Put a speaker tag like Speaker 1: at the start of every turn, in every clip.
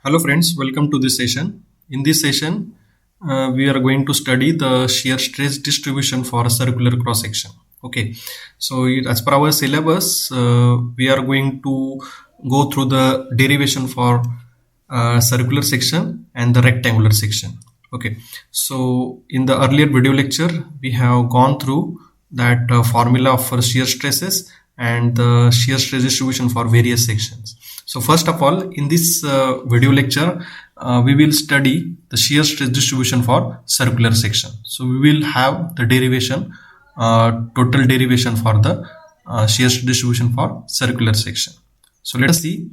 Speaker 1: Hello friends, welcome to this session. In this session, we are going to study the shear stress distribution for a circular cross section. Okay, so as per our syllabus, we are going to go through the derivation for circular section and the rectangular section. Okay, so in the earlier video lecture, we have gone through that formula for shear stresses and the shear stress distribution for various sections. So first of all, in this video lecture, we will study the shear stress distribution for circular section. So we will have the derivation, total derivation for the shear stress distribution for circular section. So let us see.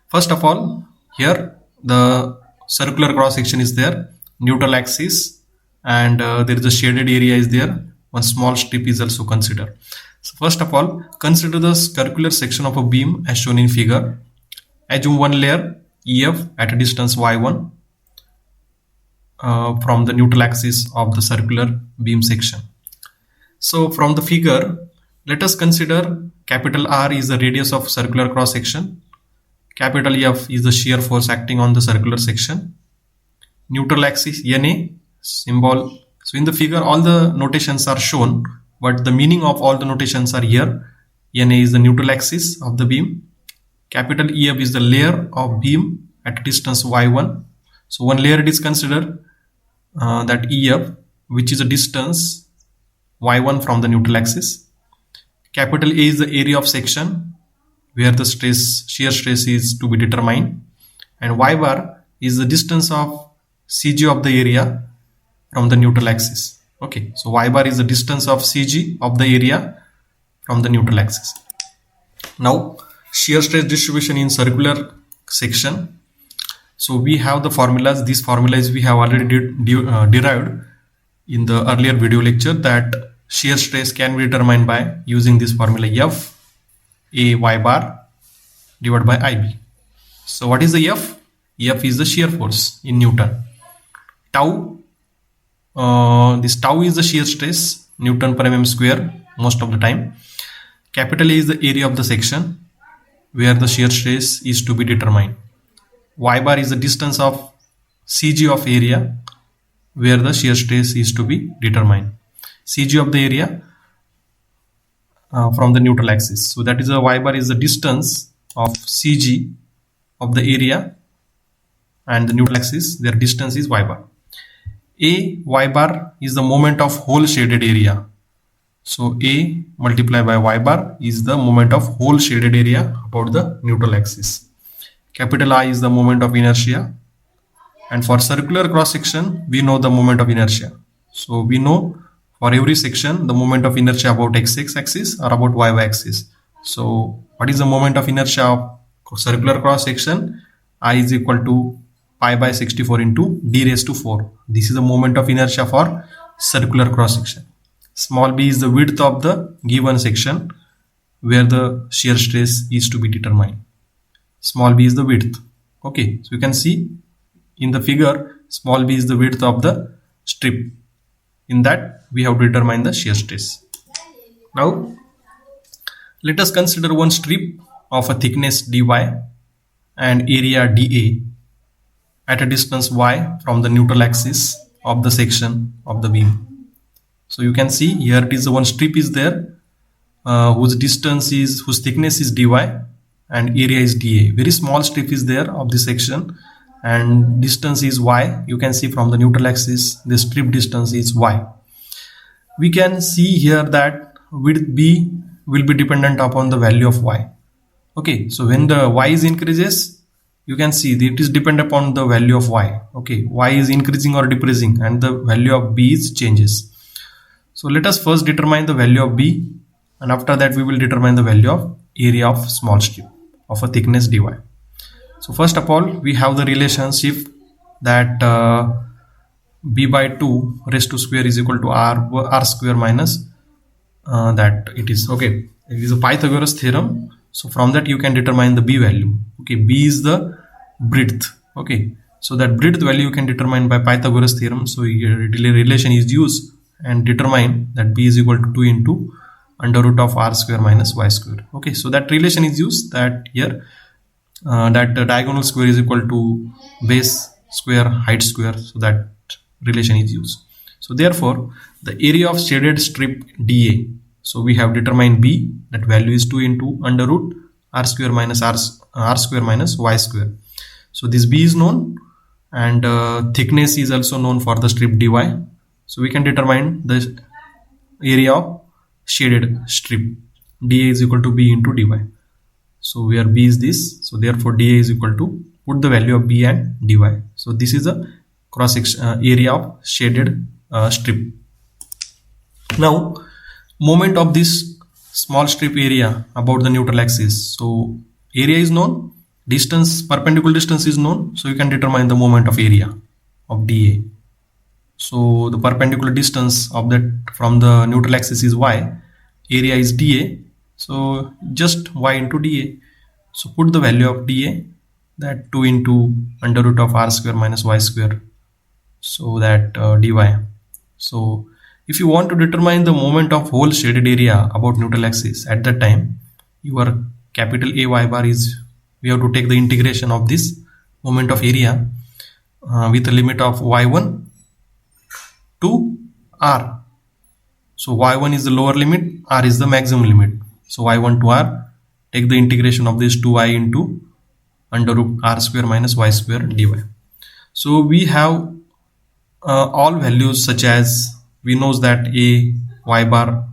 Speaker 1: First of all, here the circular cross section is there, neutral axis, and there is a shaded area is there. One small strip is also considered. So first of all, consider the circular section of a beam as shown in figure. Assume one layer EF at a distance y1 from the neutral axis of the circular beam section. So from the figure, let us consider capital R is the radius of circular cross section. Capital F is the shear force acting on the circular section. Neutral axis NA symbol. So in the figure, all the notations are shown, but the meaning of all the notations are here. NA is the neutral axis of the beam. Capital EF is the layer of beam at distance y1. So one layer it is considered that EF, which is a distance y1 from the neutral axis. Capital A is the area of section where the shear stress is to be determined, and y bar is the distance of CG of the area from the neutral axis. Okay, so y bar is the distance of CG of the area from the neutral axis. Now shear stress distribution in circular section. So we have the formulas. These formulas we have already derived in the earlier video lecture, that shear stress can be determined by using this formula F A y bar divided by IB. So what is the F? F is the shear force in Newton. Tau, this tau is the shear stress, Newton per mm square most of the time. Capital A is the area of the section where the shear stress is to be determined. Y bar is the distance of CG of area where the shear stress is to be determined. CG of the area from the neutral axis. So that is the Y bar is the distance of CG of the area and the neutral axis, their distance is Y bar. A Y bar is the moment of whole shaded area. So A multiplied by Y bar is the moment of whole shaded area about the neutral axis. Capital I is the moment of inertia. And for circular cross section, we know the moment of inertia. So we know for every section, the moment of inertia about x axis or about y axis. So what is the moment of inertia of circular cross section? I is equal to pi by 64 into d raised to 4. This is the moment of inertia for circular cross section. Small b is the width of the given section where the shear stress is to be determined. Small b is the width. Okay, so you can see in the figure, small b is the width of the strip. In that, we have to determine the shear stress. Now, let us consider one strip of a thickness dy and area dA at a distance y from the neutral axis of the section of the beam. So you can see here it is one strip is there whose thickness is dy and area is dA. Very small strip is there of this section and distance is y. You can see from the neutral axis the strip distance is y. We can see here that width b will be dependent upon the value of y. Okay, so when the y is increases, you can see that it is dependent upon the value of y. Okay, y is increasing or decreasing and the value of b is changes. So let us first determine the value of b, and after that we will determine the value of area of small strip of a thickness dy. So first of all, we have the relationship that b by 2 raised to square is equal to r square minus that it is. Okay, it is a Pythagoras theorem. So from that you can determine the b value. Okay, b is the breadth. Okay, so that breadth value you can determine by Pythagoras theorem. So relation is used and determine that b is equal to 2 into under root of r square minus y square. Okay, so that relation is used, that here that diagonal square is equal to base square height square, so that relation is used. So therefore the area of shaded strip dA, so we have determined b, that value is 2 into under root r square minus r square minus y square. So this b is known, and thickness is also known for the strip dy, so we can determine the area of shaded strip dA is equal to b into dy. So where b is this, so therefore dA is equal to, put the value of b and dy. So this is a cross section area of shaded strip. Now moment of this small strip area about the neutral axis. So area is known, distance, perpendicular distance is known, so you can determine the moment of area of dA. So the perpendicular distance of that from the neutral axis is y, area is dA, so just y into dA. So put the value of dA, that 2 into under root of r square minus y square, so that dy. So if you want to determine the moment of whole shaded area about neutral axis, at that time your capital A y bar is, we have to take the integration of this moment of area with a limit of y1 to r. So y1 is the lower limit, r is the maximum limit. So y1 to r, take the integration of this 2i into under root r square minus y square dy. So we have all values, such as we knows that a y bar,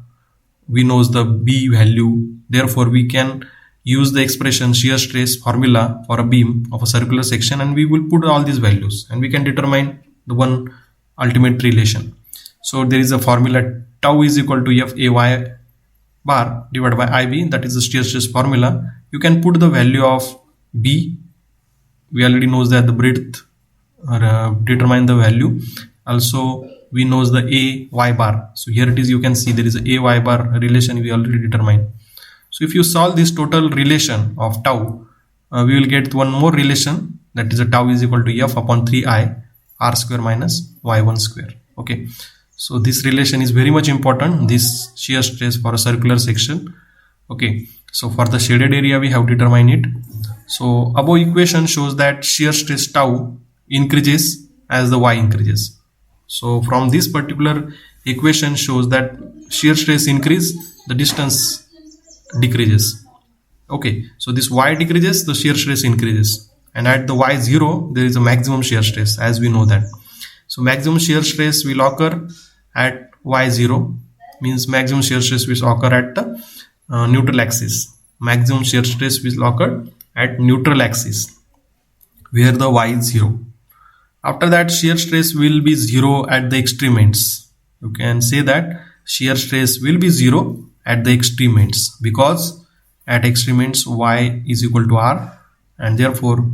Speaker 1: we knows the b value, therefore we can use the expression shear stress formula for a beam of a circular section, and we will put all these values and we can determine the one ultimate relation. So there is a formula, tau is equal to f a y bar divided by ib, that is the shear stress formula. You can put the value of b, we already knows that the breadth, or determine the value. Also we knows the a y bar, so here it is, you can see there is a y bar relation we already determined. So if you solve this total relation of tau, we will get one more relation, that is a tau is equal to f upon 3i r square minus y1 square. Okay, so this relation is very much important, this shear stress for a circular section. Okay, so for the shaded area we have determined it. So above equation shows that shear stress tau increases as the y increases. So from this particular equation shows that shear stress increase, the distance decreases. Okay, so this y decreases, the shear stress increases, and at the y0 there is a maximum shear stress, as we know that. So maximum shear stress will occur at y0, means maximum shear stress will occur at the neutral axis. Maximum shear stress will occur at neutral axis where the y is 0. After that shear stress will be 0 at the extreme ends. You can say that shear stress will be 0 at the extreme ends, because at extreme ends y is equal to r, and therefore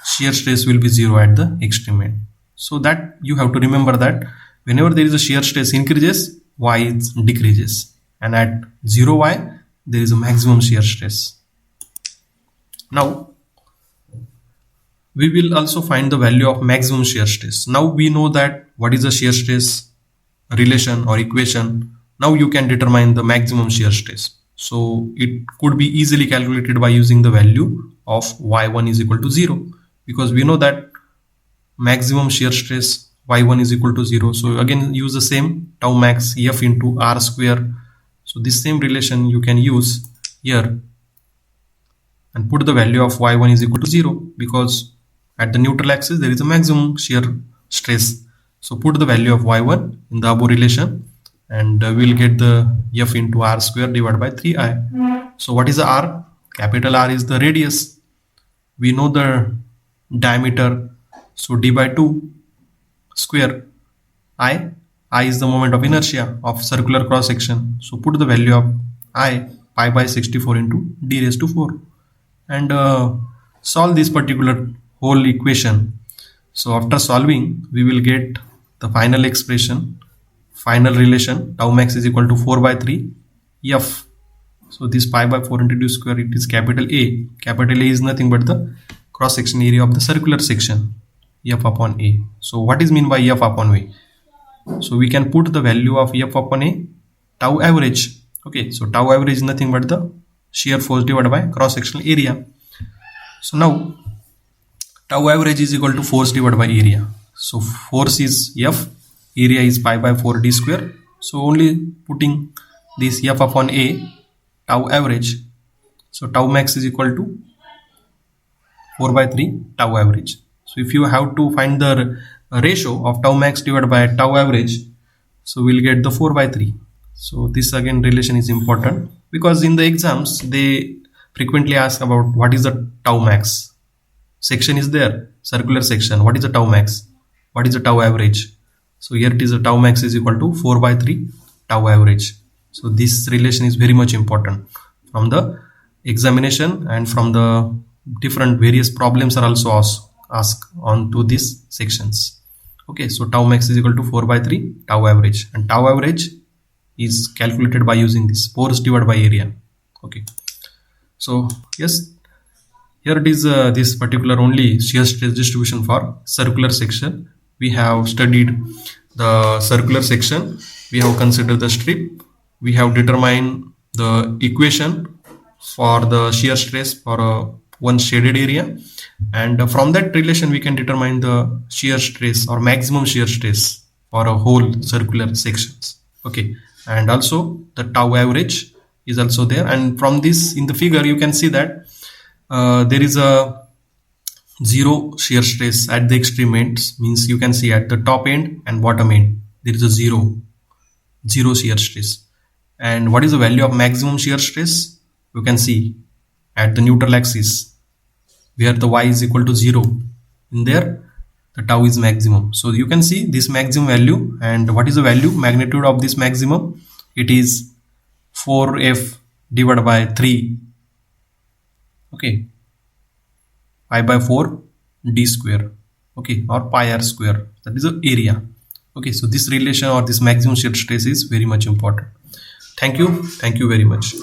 Speaker 1: shear stress will be 0 at the extreme end. So that you have to remember that whenever there is a shear stress increases, y decreases, and at 0y there is a maximum shear stress. Now we will also find the value of maximum shear stress. Now we know that what is the shear stress relation or equation. Now you can determine the maximum shear stress. So it could be easily calculated by using the value of y1 is equal to 0, because we know that maximum shear stress y1 is equal to 0. So again use the same tau max f into r square. So this same relation you can use here and put the value of y1 is equal to 0, because at the neutral axis there is a maximum shear stress. So put the value of y1 in the above relation, and we will get the f into r square divided by 3i. So what is the r? Capital R is the radius. We know the diameter, so d by 2 square. I is the moment of inertia of circular cross section. So put the value of I, pi by 64 into d raised to 4, and solve this particular whole equation. So after solving we will get the final expression, final relation, tau max is equal to 4 by 3 f. So this pi by 4 into d square, it is capital A. Capital A is nothing but the cross section area of the circular section, f upon A. So what is mean by f upon A? So we can put the value of f upon A, tau average. Okay, so tau average is nothing but the shear force divided by cross sectional area. So now tau average is equal to force divided by area. So force is F, area is pi by 4 d square. So only putting this F upon A, tau average. So tau max is equal to 4 by 3 tau average. So if you have to find the ratio of tau max divided by tau average, so we'll get the 4 by 3. So this again relation is important because in the exams they frequently ask about what is the tau max. Section is there, circular section. What is the tau max? What is the tau average? So here it is, the tau max is equal to 4 by 3 tau average. So this relation is very much important from the examination, and from the different various problems are also asked on to these sections. Okay, so tau max is equal to 4 by 3 tau average, and tau average is calculated by using this force divided by area. Okay, so yes, here it is, this particular only shear stress distribution for circular section. We have studied the circular section, we have considered the strip, we have determined the equation for the shear stress for one shaded area, and from that relation we can determine the shear stress or maximum shear stress for a whole circular sections. Okay, and also the tau average is also there, and from this in the figure you can see that there is a zero shear stress at the extreme ends, means you can see at the top end and bottom end there is a zero shear stress. And what is the value of maximum shear stress? You can see at the neutral axis where the y is equal to 0, in there the tau is maximum. So you can see this maximum value, and what is the value magnitude of this maximum? It is 4f divided by 3, okay, pi by 4 d square, okay, or pi r square, that is the area. Okay, so this relation or this maximum shear stress is very much important. Thank you very much.